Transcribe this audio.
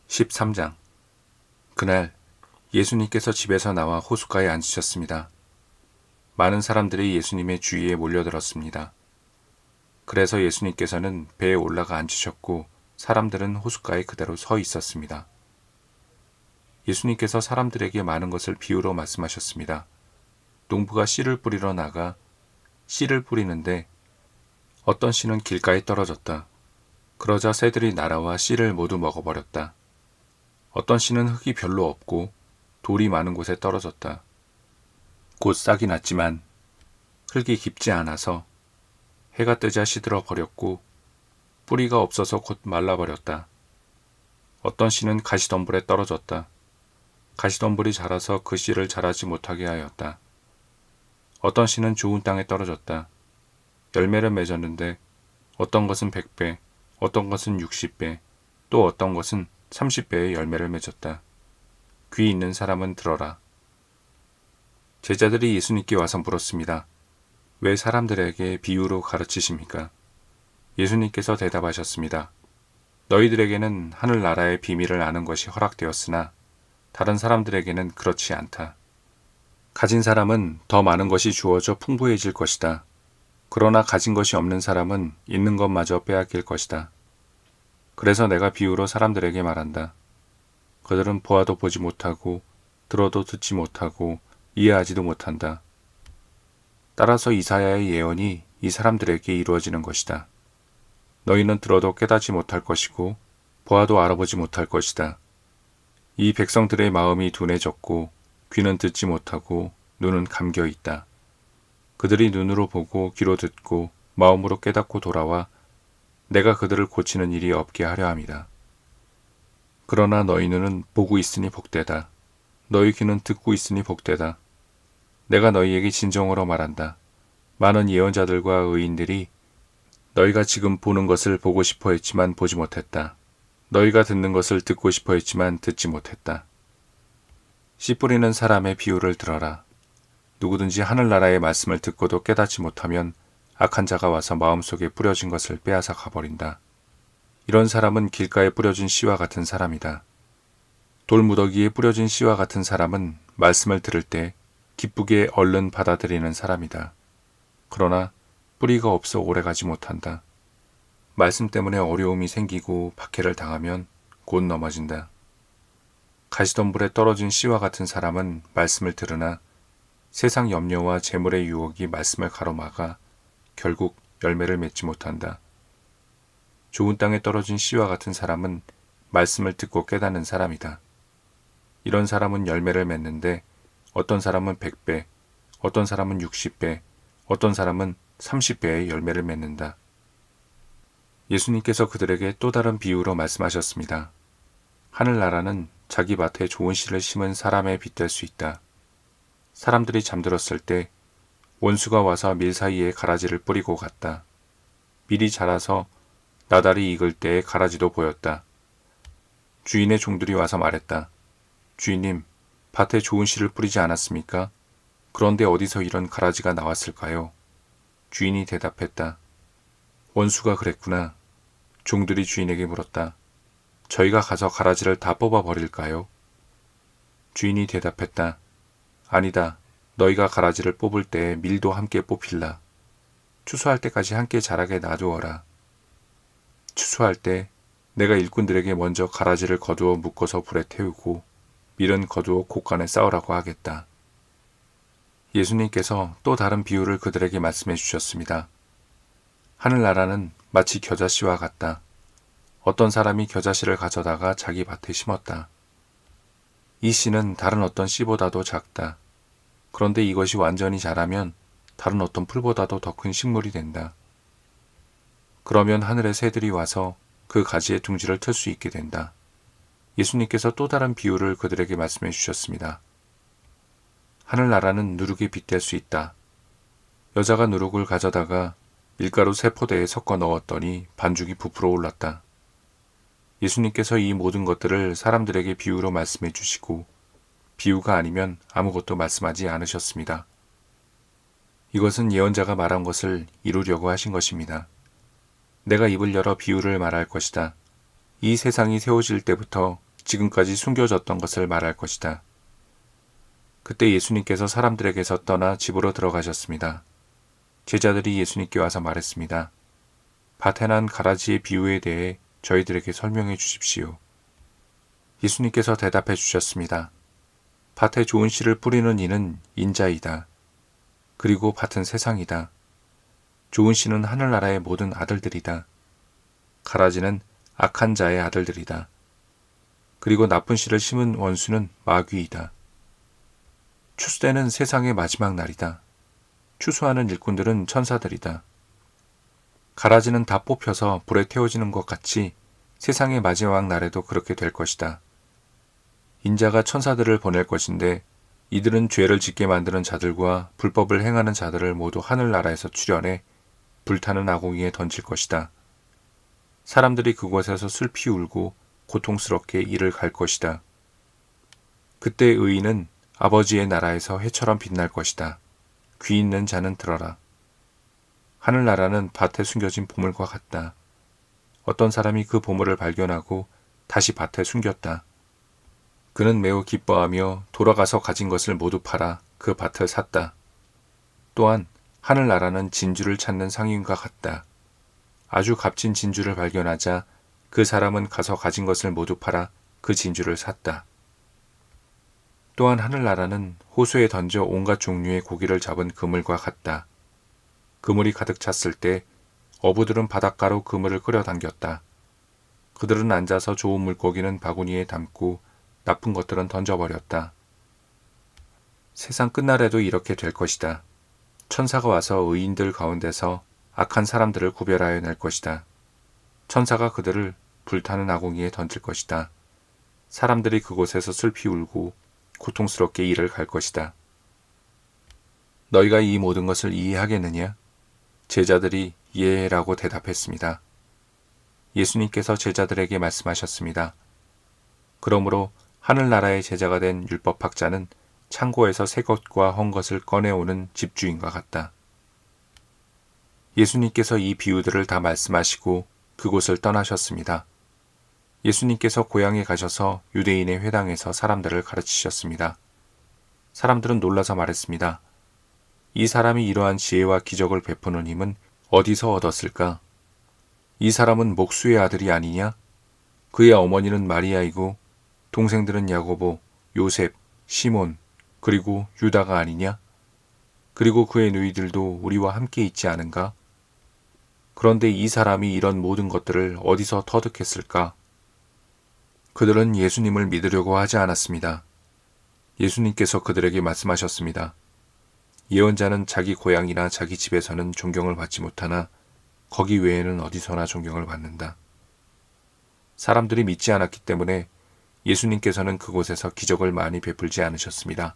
13장. 그날 예수님께서 집에서 나와 호숫가에 앉으셨습니다. 많은 사람들이 예수님의 주위에 몰려들었습니다. 그래서 예수님께서는 배에 올라가 앉으셨고 사람들은 호숫가에 그대로 서 있었습니다. 예수님께서 사람들에게 많은 것을 비유로 말씀하셨습니다. 농부가 씨를 뿌리러 나가 씨를 뿌리는데 어떤 씨는 길가에 떨어졌다. 그러자 새들이 날아와 씨를 모두 먹어버렸다. 어떤 씨는 흙이 별로 없고 돌이 많은 곳에 떨어졌다. 곧 싹이 났지만 흙이 깊지 않아서 해가 뜨자 시들어 버렸고 뿌리가 없어서 곧 말라버렸다. 어떤 씨는 가시덤불에 떨어졌다. 가시덤불이 자라서 그 씨를 자라지 못하게 하였다. 어떤 씨는 좋은 땅에 떨어졌다. 열매를 맺었는데 어떤 것은 100배, 어떤 것은 60배, 또 어떤 것은 30배의 열매를 맺었다. 귀 있는 사람은 들어라. 제자들이 예수님께 와서 물었습니다. 왜 사람들에게 비유로 가르치십니까? 예수님께서 대답하셨습니다. 너희들에게는 하늘나라의 비밀을 아는 것이 허락되었으나 다른 사람들에게는 그렇지 않다. 가진 사람은 더 많은 것이 주어져 풍부해질 것이다. 그러나 가진 것이 없는 사람은 있는 것마저 빼앗길 것이다. 그래서 내가 비유로 사람들에게 말한다. 그들은 보아도 보지 못하고 들어도 듣지 못하고 이해하지도 못한다. 따라서 이사야의 예언이 이 사람들에게 이루어지는 것이다. 너희는 들어도 깨닫지 못할 것이고 보아도 알아보지 못할 것이다. 이 백성들의 마음이 둔해졌고 귀는 듣지 못하고 눈은 감겨 있다. 그들이 눈으로 보고 귀로 듣고 마음으로 깨닫고 돌아와 내가 그들을 고치는 일이 없게 하려 함이다. 그러나 너희 눈은 보고 있으니 복되다. 너희 귀는 듣고 있으니 복되다. 내가 너희에게 진정으로 말한다. 많은 예언자들과 의인들이 너희가 지금 보는 것을 보고 싶어 했지만 보지 못했다. 너희가 듣는 것을 듣고 싶어 했지만 듣지 못했다. 씨 뿌리는 사람의 비유를 들어라. 누구든지 하늘나라의 말씀을 듣고도 깨닫지 못하면 악한 자가 와서 마음속에 뿌려진 것을 빼앗아 가버린다. 이런 사람은 길가에 뿌려진 씨와 같은 사람이다. 돌무더기에 뿌려진 씨와 같은 사람은 말씀을 들을 때 기쁘게 얼른 받아들이는 사람이다. 그러나 뿌리가 없어 오래가지 못한다. 말씀 때문에 어려움이 생기고 박해를 당하면 곧 넘어진다. 가시덤불에 떨어진 씨와 같은 사람은 말씀을 들으나 세상 염려와 재물의 유혹이 말씀을 가로막아 결국 열매를 맺지 못한다. 좋은 땅에 떨어진 씨와 같은 사람은 말씀을 듣고 깨닫는 사람이다. 이런 사람은 열매를 맺는데 어떤 사람은 100배, 어떤 사람은 60배, 어떤 사람은 30배의 열매를 맺는다. 예수님께서 그들에게 또 다른 비유로 말씀하셨습니다. 하늘나라는 자기 밭에 좋은 씨를 심은 사람에 빗댈 수 있다. 사람들이 잠들었을 때 원수가 와서 밀 사이에 가라지를 뿌리고 갔다. 밀이 자라서 나달이 익을 때에 가라지도 보였다. 주인의 종들이 와서 말했다. 주인님, 밭에 좋은 씨를 뿌리지 않았습니까? 그런데 어디서 이런 가라지가 나왔을까요? 주인이 대답했다. 원수가 그랬구나. 종들이 주인에게 물었다. 저희가 가서 가라지를 다 뽑아 버릴까요? 주인이 대답했다. 아니다. 너희가 가라지를 뽑을 때 밀도 함께 뽑힐라. 추수할 때까지 함께 자라게 놔두어라. 추수할 때 내가 일꾼들에게 먼저 가라지를 거두어 묶어서 불에 태우고 밀은 거두어 곶간에 쌓으라고 하겠다. 예수님께서 또 다른 비유를 그들에게 말씀해 주셨습니다. 하늘나라는 마치 겨자씨와 같다. 어떤 사람이 겨자씨를 가져다가 자기 밭에 심었다. 이 씨는 다른 어떤 씨보다도 작다. 그런데 이것이 완전히 자라면 다른 어떤 풀보다도 더 큰 식물이 된다. 그러면 하늘의 새들이 와서 그 가지에 둥지를 틀 수 있게 된다. 예수님께서 또 다른 비유를 그들에게 말씀해 주셨습니다. 하늘나라는 누룩에 빗댈 수 있다. 여자가 누룩을 가져다가 밀가루 3포대에 섞어 넣었더니 반죽이 부풀어 올랐다. 예수님께서 이 모든 것들을 사람들에게 비유로 말씀해 주시고 비유가 아니면 아무것도 말씀하지 않으셨습니다. 이것은 예언자가 말한 것을 이루려고 하신 것입니다. 내가 입을 열어 비유를 말할 것이다. 이 세상이 세워질 때부터 지금까지 숨겨졌던 것을 말할 것이다. 그때 예수님께서 사람들에게서 떠나 집으로 들어가셨습니다. 제자들이 예수님께 와서 말했습니다. 밭에 난 가라지의 비유에 대해 저희들에게 설명해 주십시오. 예수님께서 대답해 주셨습니다. 밭에 좋은 씨를 뿌리는 이는 인자이다. 그리고 밭은 세상이다. 좋은 씨는 하늘나라의 모든 아들들이다. 가라지는 악한 자의 아들들이다. 그리고 나쁜 씨를 심은 원수는 마귀이다. 추수때는 세상의 마지막 날이다. 추수하는 일꾼들은 천사들이다. 가라지는 다 뽑혀서 불에 태워지는 것 같이 세상의 마지막 날에도 그렇게 될 것이다. 인자가 천사들을 보낼 것인데 이들은 죄를 짓게 만드는 자들과 불법을 행하는 자들을 모두 하늘나라에서 추련해 불타는 아궁이에 던질 것이다. 사람들이 그곳에서 슬피 울고 고통스럽게 이를 갈 것이다. 그때 의인은 아버지의 나라에서 해처럼 빛날 것이다. 귀 있는 자는 들어라. 하늘나라는 밭에 숨겨진 보물과 같다. 어떤 사람이 그 보물을 발견하고 다시 밭에 숨겼다. 그는 매우 기뻐하며 돌아가서 가진 것을 모두 팔아 그 밭을 샀다. 또한 하늘나라는 진주를 찾는 상인과 같다. 아주 값진 진주를 발견하자 그 사람은 가서 가진 것을 모두 팔아 그 진주를 샀다. 또한 하늘나라는 호수에 던져 온갖 종류의 고기를 잡은 그물과 같다. 그물이 가득 찼을 때 어부들은 바닷가로 그물을 끌어당겼다. 그들은 앉아서 좋은 물고기는 바구니에 담고 나쁜 것들은 던져버렸다. 세상 끝날에도 이렇게 될 것이다. 천사가 와서 의인들 가운데서 악한 사람들을 구별하여 낼 것이다. 천사가 그들을 불타는 아궁이에 던질 것이다. 사람들이 그곳에서 슬피 울고 고통스럽게 이를 갈 것이다. 너희가 이 모든 것을 이해하겠느냐? 제자들이 이해라고 대답했습니다. 예수님께서 제자들에게 말씀하셨습니다. 그러므로 하늘나라의 제자가 된 율법학자는 창고에서 새 것과 헌 것을 꺼내오는 집주인과 같다. 예수님께서 이 비유들을 다 말씀하시고 그곳을 떠나셨습니다. 예수님께서 고향에 가셔서 유대인의 회당에서 사람들을 가르치셨습니다. 사람들은 놀라서 말했습니다. 이 사람이 이러한 지혜와 기적을 베푸는 힘은 어디서 얻었을까? 이 사람은 목수의 아들이 아니냐? 그의 어머니는 마리아이고 동생들은 야고보, 요셉, 시몬, 그리고 유다가 아니냐? 그리고 그의 누이들도 우리와 함께 있지 않은가? 그런데 이 사람이 이런 모든 것들을 어디서 터득했을까? 그들은 예수님을 믿으려고 하지 않았습니다. 예수님께서 그들에게 말씀하셨습니다. 예언자는 자기 고향이나 자기 집에서는 존경을 받지 못하나 거기 외에는 어디서나 존경을 받는다. 사람들이 믿지 않았기 때문에 예수님께서는 그곳에서 기적을 많이 베풀지 않으셨습니다.